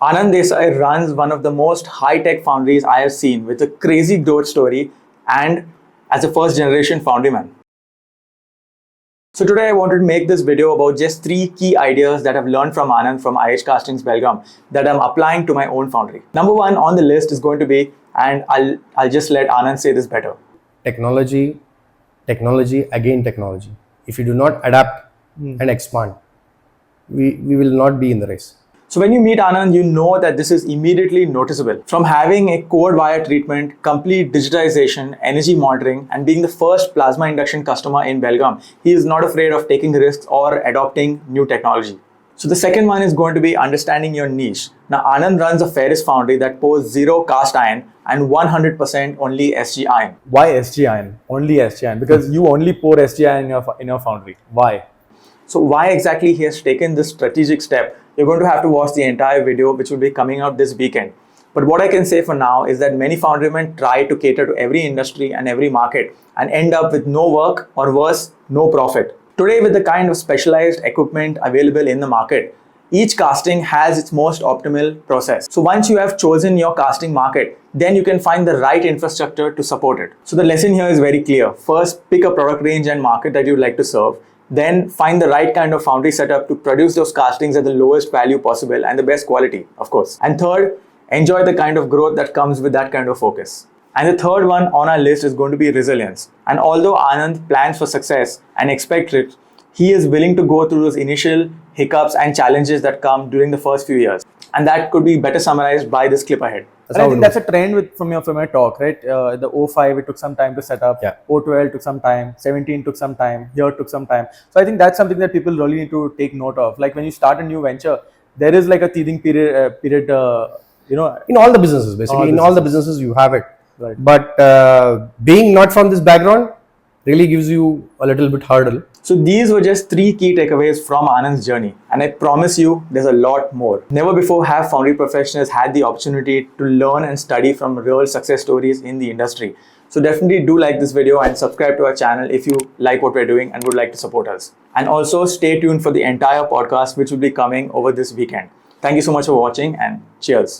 Anand Desai runs one of the most high-tech foundries I have seen with a crazy growth story and as a first generation foundryman. So today I wanted to make this video about just 3 key ideas that I've learned from Anand from IH Castings Belgaum that I'm applying to my own foundry. Number 1 on the list is going to be, and I'll just let Anand say this better. Technology, again technology. If you do not adapt and expand, we will not be in the race. So when you meet Anand, you know that this is immediately noticeable. From having a core wire treatment, complete digitization, energy monitoring, and being the first plasma induction customer in Belgaum, he is not afraid of taking risks or adopting new technology. So the second one is going to be understanding your niche. Now Anand runs a ferrous foundry that pours 0 cast iron and 100% only SG iron. Why SG iron? Only SG iron? Because you only pour SG iron in your foundry. Why? So why exactly he has taken this strategic step, you're going to have to watch the entire video, which will be coming out this weekend. But what I can say for now is that many foundrymen try to cater to every industry and every market and end up with no work, or worse, no profit. Today, with the kind of specialized equipment available in the market, each casting has its most optimal process. So once you have chosen your casting market, then you can find the right infrastructure to support it. So the lesson here is very clear. First, pick a product range and market that you'd like to serve. Then find the right kind of foundry setup to produce those castings at the lowest value possible and the best quality, of course. And third, enjoy the kind of growth that comes with that kind of focus. And the third one on our list is going to be resilience. And although Anand plans for success and expects it, he is willing to go through those initial hiccups and challenges that come during the first few years. And that could be better summarized by this clip ahead. And I think that's a trend from your talk, right? The 05, it took some time to set up. Yeah. 012 took some time. 17 took some time. Here took some time. So I think that's something that people really need to take note of. Like when you start a new venture, there is like a teething period. In all the businesses, basically. In all the businesses, you have it. Right. But being not from this background really gives you a little bit hurdle. So these were just 3 key takeaways from Anand's journey, and I promise you there's a lot more. Never before have foundry professionals had the opportunity to learn and study from real success stories in the industry. So definitely do like this video and subscribe to our channel if you like what we're doing and would like to support us. And also stay tuned for the entire podcast, which will be coming over this weekend. Thank you so much for watching, and cheers.